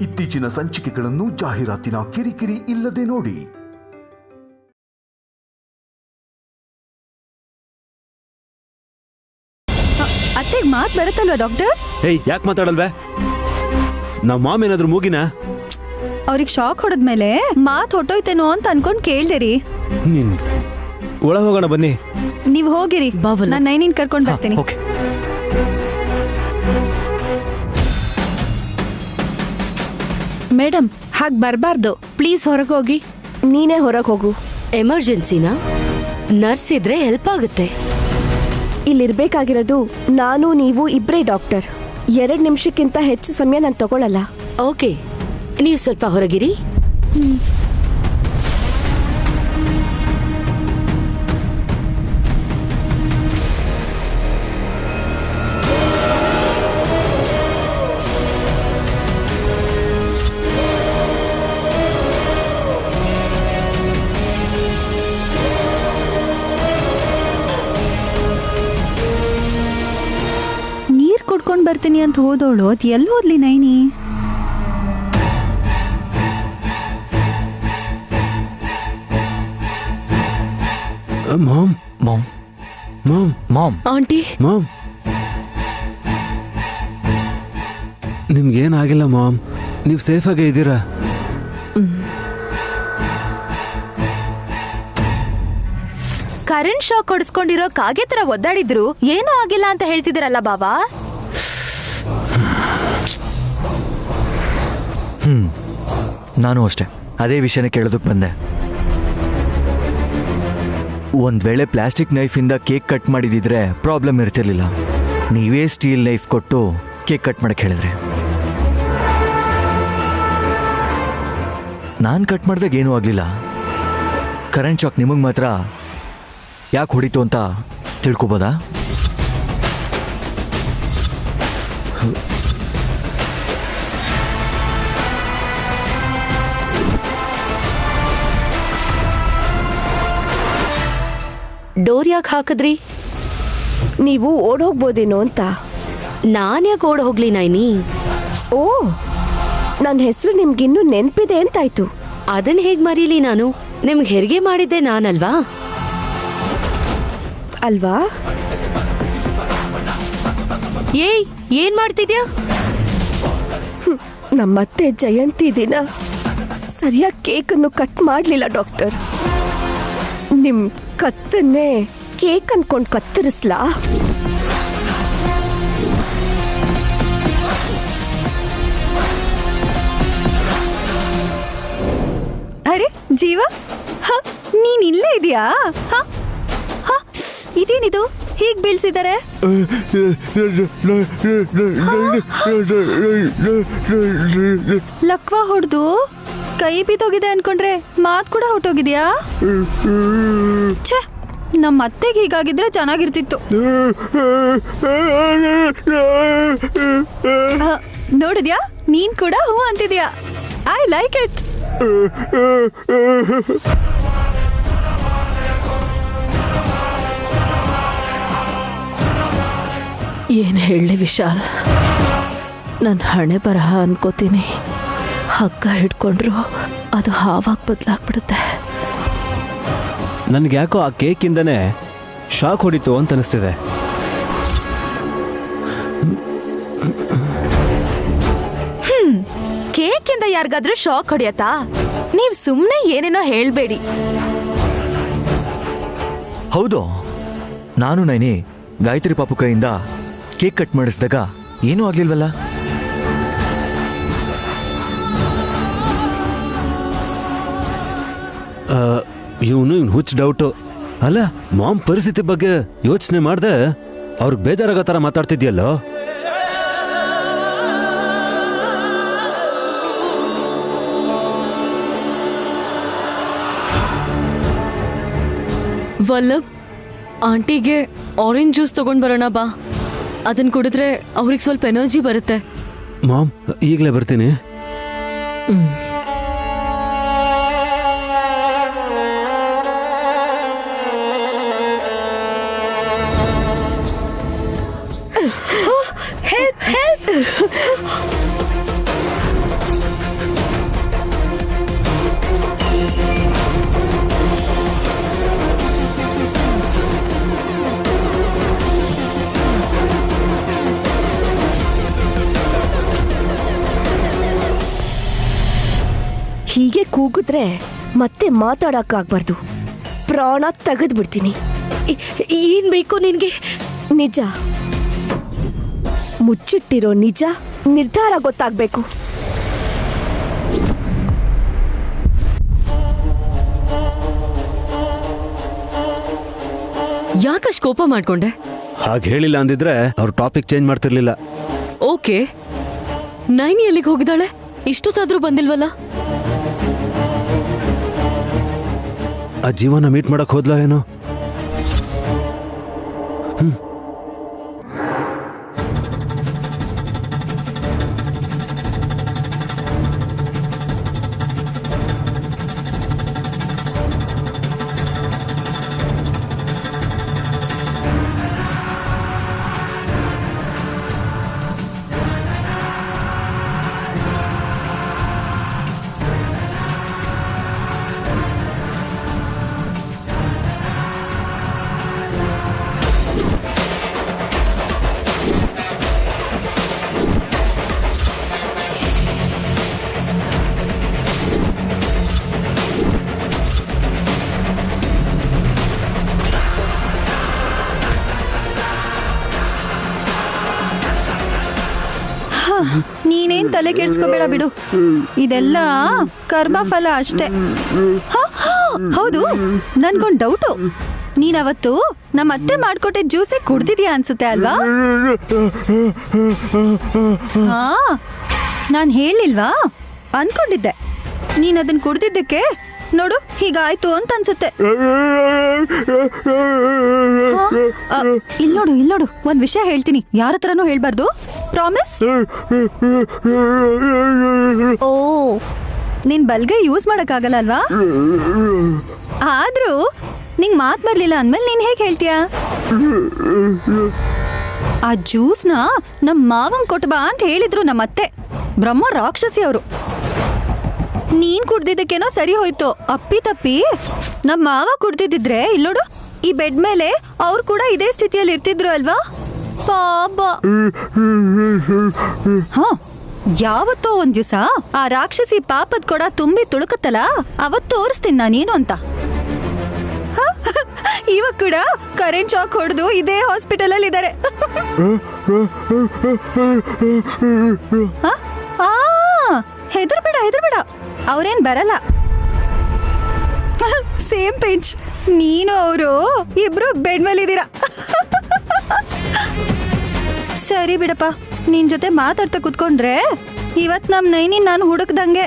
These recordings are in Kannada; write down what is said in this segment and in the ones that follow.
ಇತ್ತೀಚಿನ ಸಂಚಿಕೆಗಳನ್ನು ಜಾಹೀರಾತಿನ ಕಿರಿಕಿರಿ ಇಲ್ಲದೆ ನೋಡಿ. ಅತ್ತೆಗೆ ಮಾತು ಬರುತ್ತಲ್ವಾ ಡಾಕ್ಟರ್? ಯಾಕೆ ಮಾತಾಡಲ್ವೇ? ನಮ್ಮ ಮಾಮ್ ಏನಾದ್ರು ಮೂಗಿನ? ಅವ್ರಿಗೆ ಶಾಕ್ ಹೊಡೆದ್ಮೇಲೆ ಮಾತು ಹೊಟ್ಟೋಯ್ತೇನೋ ಅಂತ ಅನ್ಕೊಂಡ್ ಕೇಳ್ದೇರಿ. ನಿನ್ ಒಳ ಹೋಗೋಣ ಬನ್ನಿ. ನೀವ್ ಹೋಗಿರಿ, ನಾನು ನೈನಿನ್ ಕರ್ಕೊಂಡ್ ಬರ್ತೀನಿ. ಮೇಡಮ್ ಹಾಗೆ ಬರಬಾರ್ದು, ಪ್ಲೀಸ್ ಹೊರಗೆ ಹೋಗಿ. ನೀನೇ ಹೊರಗೆ ಹೋಗು. ಎಮರ್ಜೆನ್ಸಿನಾ? ನರ್ಸ್ ಇದ್ರೆ ಹೆಲ್ಪ್ ಆಗುತ್ತೆ. ಇಲ್ಲಿರ್ಬೇಕಾಗಿರೋದು ನಾನು ನೀವು ಇಬ್ಬರೇ ಡಾಕ್ಟರ್. 2 ನಿಮಿಷಕ್ಕಿಂತ ಹೆಚ್ಚು ಸಮಯ ನಾನು ತಗೊಳ್ಳಲ್ಲ. ಓಕೆ, ನೀವು ಸ್ವಲ್ಪ ಹೊರಗಿರಿ. ನೀರ್ ಕುಡ್ಕೊಂಡ್ ಬರ್ತೀನಿ ಅಂತ ಹೋದೋಳು ಅದ್ ಎಲ್ಲಿ ಹೋದ್ಲಿ Naini? Mom mom mom mom aunty, mom, ನಿಮ್ಗೇನಾಗಿಲ್ಲ ಮಾಮ್, ನೀವು ಸೇಫಾಗೇ ಇದ್ದೀರಾ? ಕರೆಂಟ್ ಶಾಕ್ ಹೊಡಿಸ್ಕೊಂಡಿರೋ ಕಾಗೆ ತರ ಒದ್ದಾಡಿದ್ರು ಏನೂ ಆಗಿಲ್ಲ ಅಂತ ಹೇಳ್ತಿದ್ದೀರಲ್ಲ ಬಾಬಾ? ನಾನು ಅಷ್ಟೇ ಅದೇ ವಿಷಯನ ಕೇಳೋದಕ್ಕೆ ಬಂದೆ. ಒಂದ್ ವೇಳೆ ಪ್ಲಾಸ್ಟಿಕ್ ನೈಫಿಂದ ಕೇಕ್ ಕಟ್ ಮಾಡಿದಿದ್ರೆ ಪ್ರಾಬ್ಲಮ್ ಇರ್ತಿರ್ಲಿಲ್ಲ. ನೀವೇ ಸ್ಟೀಲ್ ನೈಫ್ ಕೊಟ್ಟು ಕೇಕ್ ಕಟ್ ಮಾಡಕ್ಕೆ ಹೇಳಿದ್ರೆ ನಾನು ಕಟ್ ಮಾಡಿದಾಗ ಏನೂ ಆಗಲಿಲ್ಲ. ಕರೆಂಟ್ ಶಾಕ್ ನಿಮಗೆ ಮಾತ್ರ ಯಾಕೆ ಹೊಡಿತು ಅಂತ ತಿಳ್ಕೊಬೋದಾ? ಡೋರ್ ಯಾಕೆ ಹಾಕಿದ್ರಿ? ನೀವು ಓಡೋಗ್ಬೋದೇನೋ ಅಂತ. ನಾನು ಯಾಕೆ ಓಡ್ ಹೋಗ್ಲಿ ನೈನಿ? ಓ, ನನ್ನ ಹೆಸರು ನಿಮ್ಗಿನ್ನೂ ನೆನಪಿದೆ ಅಂತಾಯ್ತು. ಅದನ್ನ ಹೇಗೆ ಮರೀಲಿ ನಾನು? ನಿಮ್ಗೆ ಹೆರಿಗೆ ಮಾಡಿದ್ದೆ ನಾನಲ್ವಾ? ಅಲ್ವಾ? ಏಯ್, ಏನ್ ಮಾಡ್ತಿದ್ಯಾ? ನಮ್ಮತ್ತೆ ಜಯಂತಿ ದಿನ ಸರಿಯಾಗಿ ಕೇಕನ್ನು ಕಟ್ ಮಾಡಲಿಲ್ಲ ಡಾಕ್ಟರ್. ನಿಮ್ ಕತ್ತನ್ನೇ ಕೇಕ್ ಅನ್ಕೊಂಡು ಕತ್ತರಿಸ್ಲಾ? ಅರೆ ಜೀವ, ನೀನ್ ಇಲ್ಲೇ ಇದೆಯಾ? ಇದೇನಿದು ಹೀಗ್ ಬೀಳ್ಸಿದ್ದಾರೆ? ಲಕ್ವಾ ಹೊಡೆದು ಕೈ ಬಿದ್ದೋಗಿದೆ ಅನ್ಕೊಂಡ್ರೆ ಮಾತ್ ಕೂಡ ಹೊಟ್ಟೋಗಿದ್ಯಾ? ಛೇ, ನಮ್ಮ ಅತ್ತೆಗೆ ಹೀಗಾಗಿದ್ರೆ ಚೆನ್ನಾಗಿರ್ತಿತ್ತು. ನೋಡಿದ್ಯಾ, ನೀನ್ ಕೂಡ ಹೂ ಅಂತಿದ್ಯಾ. I like it. ಏನು ಹೇಳಲಿ ವಿಶಾಲ್, ನನ್ನ ಹಣೆ ಬರಹ ಅನ್ಕೋತೀನಿ. ಹಗ್ಗ ಹಿಡ್ಕೊಂಡ್ರು ಅದು ಹಾವಾಗಿ ಬದಲಾಗ್ಬಿಡುತ್ತೆ. ನನ್ಗೆ ಯಾಕೋ ಆ ಕೇಕಿಂದನೇ ಶಾಕ್ ಹೊಡಿತು ಅಂತ ಅನಿಸ್ತಿದೆ. ಕೇಕಿಂದ ಯಾರಿಗಾದ್ರೂ ಶಾಕ್ ಹೊಡಿಯತ್ತಾ? ನೀವ್ ಸುಮ್ನೆ ಏನೇನೋ ಹೇಳ್ಬೇಡಿ. ಹೌದು, ನಾನು ನೈನಿ ಗಾಯತ್ರಿ ಪಾಪು ಕೈಯಿಂದ ಕೇಕ್ ಕಟ್ ಮಾಡಿಸಿದಾಗ ಏನೂ ಆಗ್ಲಿಲ್ವಲ್ಲ? ಇವನು ಹುಚ್ಚ ಡೌಟು. ಅಲ್ಲ, ಮಾಮ್ ಪರಿಸ್ಥಿತಿ ಬಗ್ಗೆ ಯೋಚನೆ ಮಾಡ್ದೆ ಅವ್ರಿಗೆ ಬೇಜಾರಾಗೋ ಥರ ಮಾತಾಡ್ತಿದ್ಯಲ್ಲೋ. ವಲ್ಲಭ್, ಆಂಟಿಗೆ ಆರೆಂಜ್ ಜ್ಯೂಸ್ ತಗೊಂಡ್ ಬರೋಣ ಬಾ. ಅದನ್ನ ಕುಡಿದ್ರೆ ಅವ್ರಿಗೆ ಸ್ವಲ್ಪ ಎನರ್ಜಿ ಬರುತ್ತೆ. ಮಾಮ್, ಈಗಲೇ ಬರ್ತೀನಿ. Help! ಹೀಗೆ ಕೂಗಿದ್ರೆ ಮತ್ತೆ ಮಾತಾಡಕ್ಕಾಗ್ಬಾರ್ದು. ಪ್ರಾಣ ತೆಗೆದ್ಬಿಡ್ತೀನಿ. ಏನ್ ಬೇಕು ನಿನ್ಗೆ? ನಿಜ, ಮುಚ್ಚಿಟ್ಟಿರೋ ನಿಜ ನಿರ್ಧಾರ ಗೊತ್ತಾಗ್ಬೇಕು. ಯಾಕಷ್ಟು ಕೋಪ ಮಾಡ್ಕೊಂಡೆ? ಹಾಗೆ ಹೇಳಿಲ್ಲ ಅಂದಿದ್ರೆ ಅವ್ರು ಟಾಪಿಕ್ ಚೇಂಜ್ ಮಾಡ್ತಿರ್ಲಿಲ್ಲ. ಓಕೆ, ನೈನಿ ಎಲ್ಲಿಗೆ ಹೋಗಿದ್ದಾಳೆ? ಇಷ್ಟೊತ್ತಾದ್ರೂ ಬಂದಿಲ್ವಲ್ಲ? ಆ ಜೀವನ ಮೀಟ್ ಮಾಡಕ್ ಹೋದ್ಲಾ ಏನೋ? ನೀನೇನ್ ತಲೆ ಕೆಡ್ಸ್ಕೋಬೇಡ ಬಿಡು, ಇದೆಲ್ಲ ಕರ್ಮಫಲ ಅಷ್ಟೇ. ಹೌದು, ನನ್ಗೊಂದ್ ಡೌಟು. ನೀನವತ್ತು ನಮ್ಮ ಅತ್ತೆ ಮಾಡ್ಕೊಟ್ಟೆ ಜ್ಯೂಸೇ ಕುಡ್ದಿದ್ಯಾ ಅನ್ಸುತ್ತೆ ಅಲ್ವಾ? ಹಾ, ನಾನ್ ಹೇಳಿಲ್ವಾ? ಅನ್ಕೊಂಡಿದ್ದೆ ನೀನ್ ಅದನ್ನ ಕುಡ್ದಿದ್ದಕ್ಕೆ ನೋಡು ಹೀಗಾಯ್ತು ಅಂತ ಅನ್ಸುತ್ತೆ. ಇಲ್ಲೋಡು ಒಂದ್ ವಿಷಯ ಹೇಳ್ತೀನಿ, ಯಾರ ಹತ್ರನೂ ಹೇಳ್ಬಾರ್ದು, ಪ್ರಾಮಿಸ್? ಓ, ನಿನ್ ಬಲ್ಗೈ ಯೂಸ್ ಮಾಡಕ್ಕಾಗಲ್ಲ ಅಲ್ವಾ? ಆದ್ರೂ ನಿಂಗ್ ಮಾತ್ ಬರ್ಲಿಲ್ಲ ಅಂದ್ಮೇಲೆ ನೀನ್ ಹೇಗ್ ಹೇಳ್ತೀಯ? ಆ ಜ್ಯೂಸ್ನ ನಮ್ ಮಾವಂಗ್ ಕೊಟ್ಬಾ ಅಂತ ಹೇಳಿದ್ರು ನಮ್ಮತ್ತೆ. ಬ್ರಹ್ಮ ರಾಕ್ಷಸಿ ಅವರು. ನೀನ್ ಕುಡ್ದಿದ್ದಕ್ಕೇನೋ ಸರಿ ಹೋಯ್ತು, ಅಪ್ಪಿ ತಪ್ಪಿ ನಮ್ಮ ಮಾವ ಕುಡ್ದಿದ್ರೆ ಇಲ್ಲೋಡು ಈ ಬೆಡ್ ಮೇಲೆ ಅವ್ರು ಕೂಡ ಇದೇ ಸ್ಥಿತಿಯಲ್ಲಿ ಇರ್ತಿದ್ರು ಅಲ್ವಾ ಪಾಪ. ಹ, ಯಾವತ್ತೋ ಒಂದ್ ದಿವಸ ಆ ರಾಕ್ಷಸಿ ಪಾಪದ ಕೊಡ ತುಂಬಿ ತುಳುಕತ್ತಲ್ಲ, ಅವತ್ತು ತೋರಿಸ್ತೀನಿ ನಾನೇನು ಅಂತ. ಇವಾಗ ಕೂಡ ಕರೆಂಟ್ ಶಾಕ್ ಹೊಡೆದು ಇದೇ ಹಾಸ್ಪಿಟಲ್ ಅಲ್ಲಿ ಇದ್ದಾರೆ. ಹೆದರ್ಬೇಡ, ಅವ್ರೇನ್ ಬರಲ್ಲ. ಸೇಮ್ ಪೇಂಚ್, ನೀನು ಅವರು ಇಬ್ರು ಬೆಡ್ ಮೇಲೆ ಇದ್ದೀರಾ. ಸರಿ ಬಿಡಪ್ಪ, ನಿನ್ ಜೊತೆ ಮಾತಾಡ್ತಾ ಕುತ್ಕೊಂಡ್ರೆ ಇವತ್ ನಮ್ ನೈನಿ ನಾನು ಹುಡುಕ್ದಂಗೆ.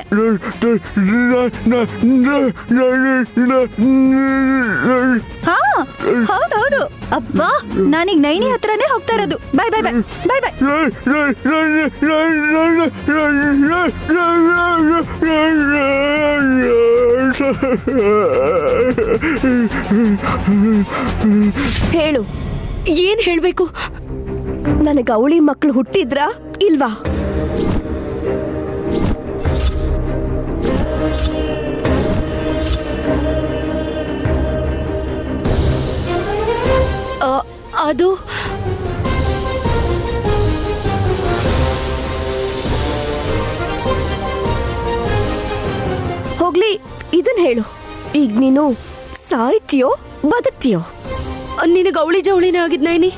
ಹಾ, ಹೌದೌದು. ಅಬ್ಬಾ, ನಾನೀಗ ನೈನಿ ಹತ್ರನೇ ಹೋಗ್ತಾ ಇರೋದು. ಬಾಯ್ ಬಾಯ್ ಬಾಯ್ ಬಾಯ್ ಬಾಯ್. ಹೇಳು, ಏನ್ ಹೇಳ್ಬೇಕು? ನನಗೆ ಅವಳಿ ಮಕ್ಕಳು ಹುಟ್ಟಿದ್ರಾ ಇಲ್ವಾ? ಅದು ಹೋಗ್ಲಿ, ಇದನ್ ಹೇಳು, ಈಗ ನೀನು ಸಾಯ್ತೀಯೋ ಬದುಕ್ತೀಯೋ? ನಿನಗೆ ಅವಳಿ ಜವಳಿನೇ ಆಗಿದ್ ನೈನಿ.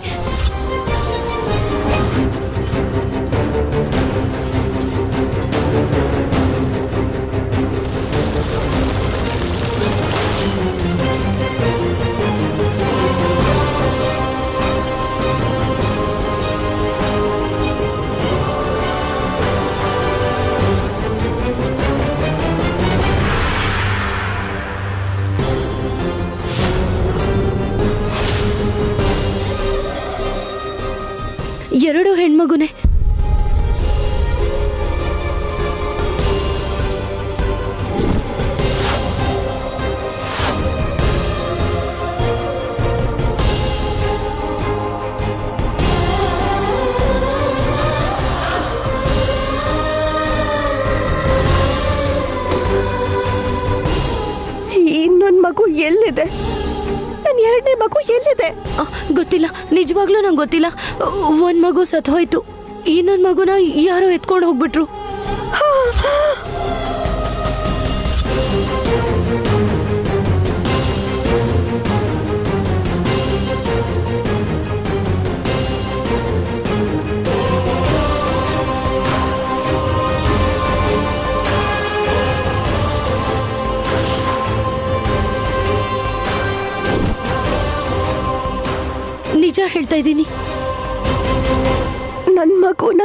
ಎರಡು ಹೆಣ್ಮಗುನೆ. ಇನ್ನೊಂದು ಮಗು ಎಲ್ಲಿದೆ? ನನ್ನ ಎರಡನೇ ಮಗು ಎಲ್ಲಿದೆ? ಗೊತ್ತಿಲ್ಲ, ನಿಜವಾಗ್ಲೂ ನಂಗೆ ಗೊತ್ತಿಲ್ಲ. ಒಂದ್ ಮಗು ಸತ್ ಹೋಯ್ತು, ಇನ್ನೊಂದ್ ಮಗುನ ಯಾರೋ ಎತ್ಕೊಂಡು ಹೋಗ್ಬಿಟ್ರು. ನಿಜ ಹೇಳ್ತಾ ಇದ್ದೀನಿ. ನನ್ ಮಗುನ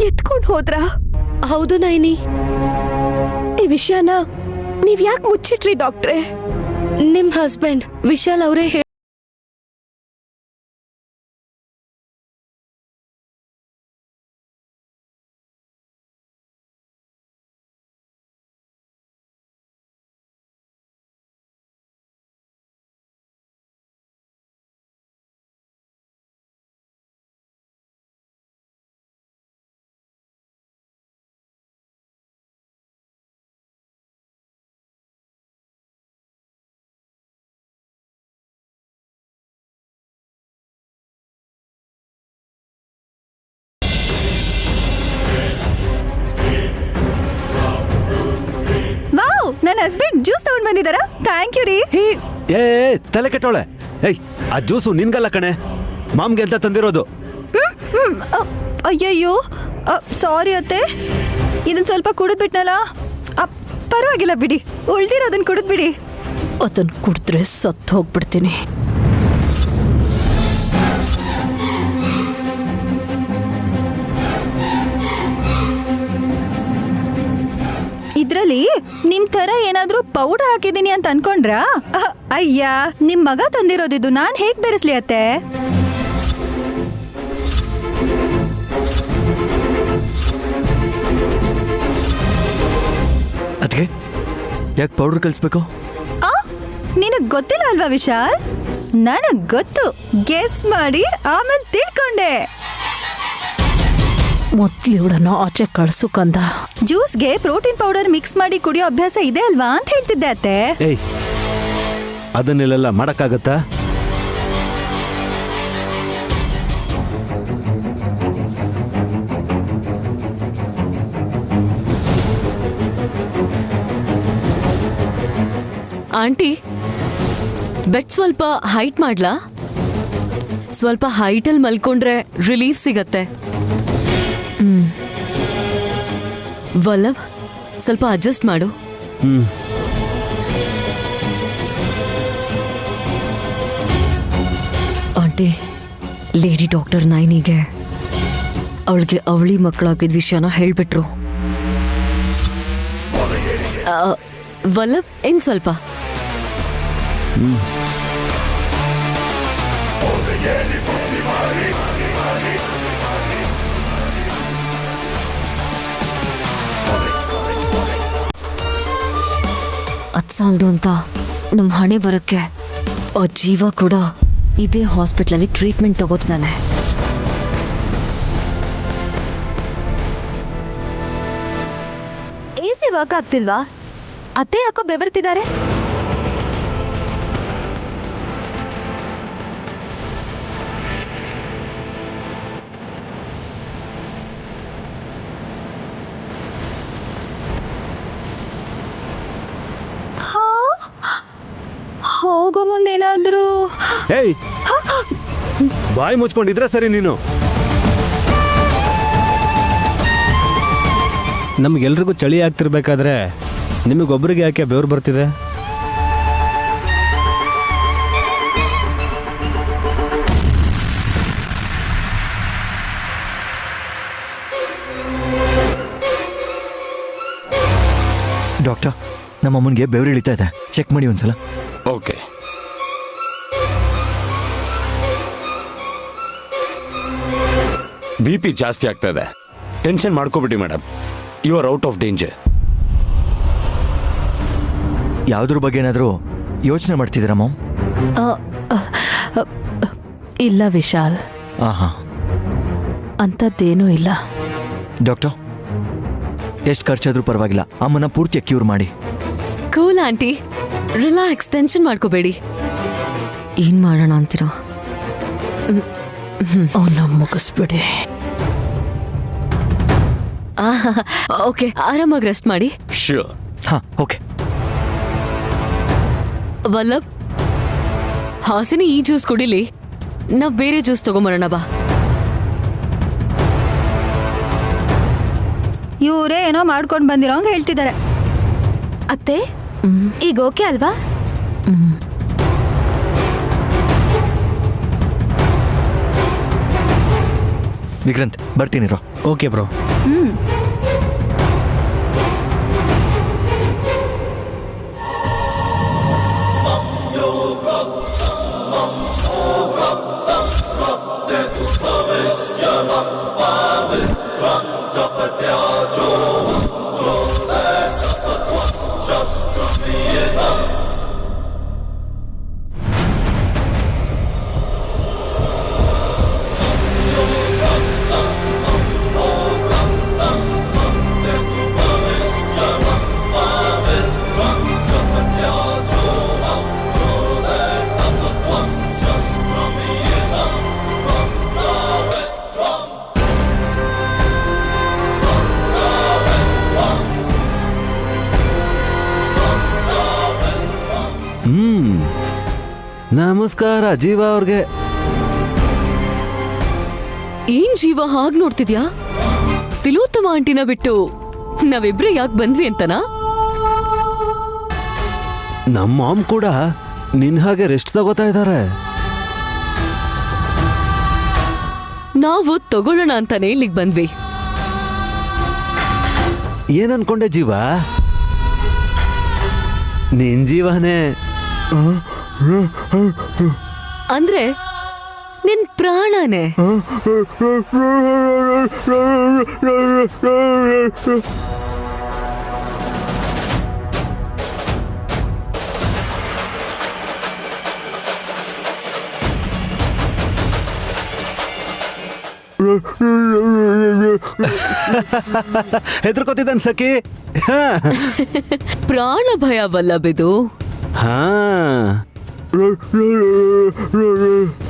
ಎತ್ಕೊಂಡು ಹೋದ್ರ? ಹೌದು ನೈನಿ. ಈ ವಿಷಯನ ನೀವ್ ಯಾಕೆ ಮುಚ್ಚಿಟ್ರಿ ಡಾಕ್ಟ್ರೆ? ನಿಮ್ ಹಸ್ಬೆಂಡ್ ವಿಶಾಲ್ ಅವರೇ ವಾವ್, ನನ್ನ ಹಸ್ಬೆಂಡ್ ಜ್ಯೂಸ್ ತಗೊಂಡ್ ಬಂದಿದಾರ. ಥ್ಯಾಂಕ್ ಯು ರೀ. ಏ ತಲೆ ಕೆಟ್ಟೋಳೆ. ಏಯ್, ಆ ಜ್ಯೂಸು ನಿನ್ಗಲ್ಲ ಕಣೆ, ಮಾಮ್ಗೆ ಅಂತ ತಂದಿರೋದು. ಅಯ್ಯಯ್ಯೋ, ಸಾರಿ ಅತ್ತೆ. ಇದನ್ ಸ್ವಲ್ಪ ಕುಡಿದ್ಬಿಟ್ನಲ್ಲ. ಪರವಾಗಿಲ್ಲ ಬಿಡಿ, ಉಳ್ದಿರೋದನ್ನ ಕುಡಿದ್ಬಿಡಿ. ಅದನ್ನ ಕುಡಿದ್ರೆ ಸತ್ತು ಹೋಗ್ಬಿಡ್ತೀನಿ. ಇದ್ರಲ್ಲಿ ನಿಮ್ ತರ ಏನಾದ್ರೂ ಪೌಡರ್ ಹಾಕಿದೀನಿ ಅಂತ ಅನ್ಕೊಂಡ್ರಾ? ಅಯ್ಯ, ನಿಮ್ ಮಗ ತಂದಿರೋದಿದ್ದು ನಾನ್ ಹೇಗ್ ಬೆರೆಸ್ಲಿ ಅತ್ತೆ? ಅದಕ್ಕೆ ಯಾಕೆ ಪೌಡರ್ ಕಲಿಸ್ಬೇಕು? ನಿನಗ್ ಗೊತ್ತಿಲ್ಲ ಅಲ್ವಾ ವಿಶಾಲ್? ನನಗ್ ಗೊತ್ತು. ಗೆಸ್ ಮಾಡಿ ಆಮೇಲೆ ತಿಳ್ಕೊಂಡೆ. ಮೊದ್ಲು ಇವಳನ್ನ ಆಚೆ ಕಳ್ಸು ಕಂದ. ಜ್ಯೂಸ್ಗೆ ಪ್ರೋಟೀನ್ ಪೌಡರ್ ಮಿಕ್ಸ್ ಮಾಡಿ ಕುಡಿಯೋ ಅಭ್ಯಾಸ ಇದೆ ಅಲ್ವಾ ಅಂತ ಹೇಳ್ತಿದ್ದೆ ಅತ್ತೆ. ಏಯ್, ಅದನ್ನೆಲ್ಲ ಮಾಡಕ್ಕಾಗತ್ತಾ? ಆಂಟಿ, ಬೆಡ್ ಸ್ವಲ್ಪ ಹೈಟ್ ಮಾಡ್ಲಾ? ಸ್ವಲ್ಪ ಹೈಟಲ್ಲಿ ಮಲ್ಕೊಂಡ್ರೆ ರಿಲೀಫ್ ಸಿಗತ್ತೆ. ವಲ್ಲಭ್, ಸ್ವಲ್ಪ ಅಡ್ಜಸ್ಟ್ ಮಾಡು. ಆಂಟಿ, ಲೇಡಿ ಡಾಕ್ಟರ್ ನೈನಿಗೆ ಅವಳಿಗೆ ಅವಳಿ ಮಕ್ಕಳಾಗಿದ್ದ ವಿಷಯನ ಹೇಳ್ಬಿಟ್ರು. ವಲ್ಲಭ್, ಇನ್ ಸ್ವಲ್ಪ. ಅದ್ ಸಾಲ್ದು ಅಂತ ನಮ್ಮ ಹಣೆ ಬರಕ್ಕೆ ಆ ಜೀವ ಕೂಡ ಇದೇ ಹಾಸ್ಪಿಟ್ಲಲ್ಲಿ ಟ್ರೀಟ್ಮೆಂಟ್ ತಗೋತಿದ್ದಾನೆ. AC ವರ್ಕ್ ಆಗ್ತಿಲ್ವಾ? ಅತ್ತೆ ಯಾಕೋ ಬೆವರ್ತಿದ್ದಾರೆ? ಹೋಗೋ ಮುಂದೇನಾದ್ರೂ ಏಯ್, ಬಾಯಿ ಮುಚ್ಕೊಂಡಿದ್ರೆ ಸರಿ. ನೀನು ನಮ್ಗೆಲ್ರಿಗೂ ಚಳಿ ಆಗ್ತಿರ್ಬೇಕಾದ್ರೆ ನಿಮಗೊಬ್ಬರಿಗೆ ಯಾಕೆ ಬೆವರು ಬರ್ತಿದೆ? ಡಾಕ್ಟರ್, ನಮ್ಮ ಅಮ್ಮನಿಗೆ ಬೆವರು ಇಳಿತಾ ಇದೆ, ಚೆಕ್ ಮಾಡಿ ಒಂದ್ಸಲ. ಓಕೆ. BP ಜಾಸ್ತಿ ಆಗ್ತಾ ಇದೆ. ಟೆನ್ಷನ್ ಮಾಡ್ಕೋಬಿಡಿ madam. You are out of danger. ಯಾವುದ್ರ ಬಗ್ಗೆ ಏನಾದರೂ ಯೋಚನೆ ಮಾಡ್ತಿದ್ದೀರಾ ಮಾಮ್? ಇಲ್ಲ ವಿಶಾಲ್, ಅಂಥದ್ದೇನೂ ಇಲ್ಲ. ಡಾಕ್ಟರ್, ಎಷ್ಟು ಖರ್ಚಾದ್ರೂ ಪರವಾಗಿಲ್ಲ, ಅಮ್ಮನ ಪೂರ್ತಿ ಕ್ಯೂರ್ ಮಾಡಿ. ಕೂಲ್ ಆಂಟಿ, ರಿಲ್ಯಾಕ್ಸ್, ಟೆನ್ಷನ್ ಮಾಡ್ಕೋಬೇಡಿ. ಏನ್ ಮಾಡೋಣ ಅಂತೀರಾ? ಅವನ್ನ ಮುಗಿಸ್ಬಿಡಿ. ಓಕೆ, ಆರಾಮಾಗಿ ರೆಸ್ಟ್ ಮಾಡಿ. ಶ್ಯೂರ್. ಓಕೆ. ವಲ್ಲಭ್, ಹಾಸಿನಿ ಈ ಜ್ಯೂಸ್ ಕುಡಿಲಿ, ನಾವ್ ಬೇರೆ ಜ್ಯೂಸ್ ತಗೊಂಬರೋಣ ಬಾ. ಇವರೇ ಏನೋ ಮಾಡ್ಕೊಂಡು ಬಂದಿರೋಂಗ್ ಹೇಳ್ತಿದ್ದಾರೆ. ಅತ್ತೆ, ಈಗ ಓಕೆ ಅಲ್ವಾ? ವಿಕ್ರಾಂತ್ ಬರ್ತೀನಿರೋ. Okay bro. ನಮಸ್ಕಾರ ಜೀವ ಅವ್ರಿಗೆ. ಏನ್ ಜೀವ ಹಾಗ್ ನೋಡ್ತಿದ್ಯಾ? ತಿಲೋತ್ತಮ ಆಂಟಿನ ಬಿಟ್ಟು ನಾವಿಬ್ರೆ ಯಾಕೆ ಬಂದ್ವಿ ಅಂತನಾ? ನಮ್ಮ ಮಾಮ್ ಕೂಡ ನಿನ್ ಹಾಗೆ ರೆಸ್ಟ್ ತಗೋತಾ ಇದ್ದಾರೆ. ನಾವು ತಗೊಳ್ಳೋಣ ಅಂತಾನೆ ಇಲ್ಲಿಗೆ ಬಂದ್ವಿ. ಏನ್ ಅನ್ಕೊಂಡೆ ಜೀವ? ನಿನ್ ಜೀವನೇ ಅಂದ್ರೆ ನಿನ್ ಪ್ರಾಣನೇ. ಹೆದರ್ಕೋತಿದ್ದಾನೆ ಸಖಿ. ಪ್ರಾಣ ಭಯವಲ್ಲ ಬಿದು. ಹಾ,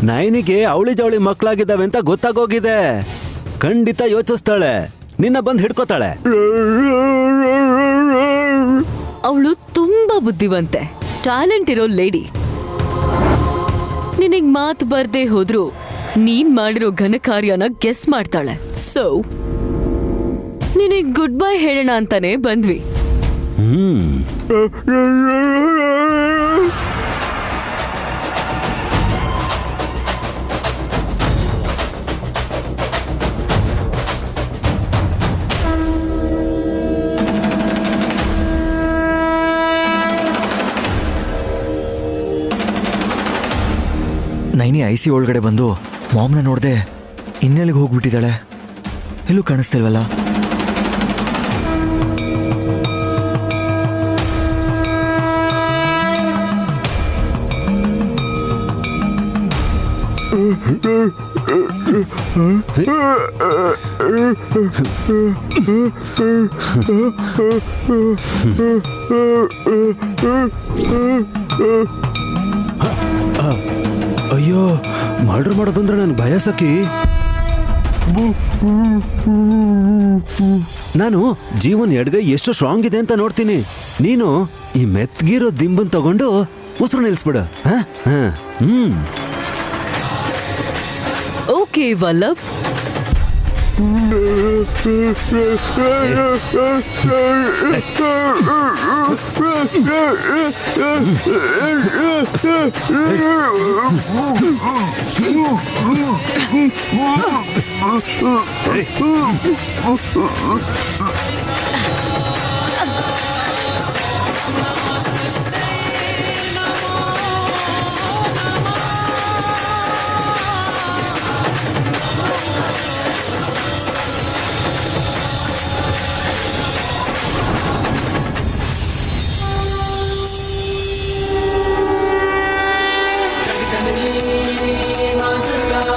ನೈನಿಗೆ ಅವಳಿ ಜವಳಿ ಮಕ್ಕಳಾಗಿದ್ದಾವೆ ಅಂತ ಗೊತ್ತಾಗೋಗಿದೆ. ಖಂಡಿತ ಯೋಚಿಸ್ತಾಳೆ, ನಿನ್ನ ಬಂದು ಹಿಡ್ಕೋತಾಳೆ. ಅವಳು ತುಂಬಾ ಬುದ್ಧಿವಂತೆ, ಟ್ಯಾಲೆಂಟ್ ಇರೋ ಲೇಡಿ. ನಿನಗ್ ಮಾತು ಬರ್ದೇ ಹೋದ್ರು ನೀನ್ ಮಾಡಿರೋ ಘನ ಕಾರ್ಯನ ಗೆಸ್ ಮಾಡ್ತಾಳೆ. ಸೊ ನಿನಗ್ ಗುಡ್ ಬೈ ಹೇಳೋಣ ಅಂತಾನೆ ಬಂದ್ವಿ. ನೈನಿ ಐಸಿ ಒಳಗಡೆ ಬಂದು ಮಾಮ್ನ ನೋಡ್ದೆ ಇನ್ನೆಲ್ಲಿಗೆ ಹೋಗ್ಬಿಟ್ಟಿದ್ದಾಳೆ? ಎಲ್ಲೂ ಕಾಣಿಸ್ತಿಲ್ವಲ್ಲ. ಅಯ್ಯೋ, ಮರ್ಡರ್ ಮಾಡೋದಂದ್ರೆ ನನ್ಗೆ ಭಯ ಸಖಿ. ನಾನು ಜೀವನ್ ಎಡ್ಗೈ ಎಷ್ಟು ಸ್ಟ್ರಾಂಗ್ ಇದೆ ಅಂತ ನೋಡ್ತೀನಿ. ನೀನು ಈ ಮೆತ್ಗಿರೋ ದಿಂಬನ್ ತಗೊಂಡು ಉಸಿರು ನಿಲ್ಸ್ಬಿಡು. ಓಕೆ ವಲ್ಲಭ್. Durga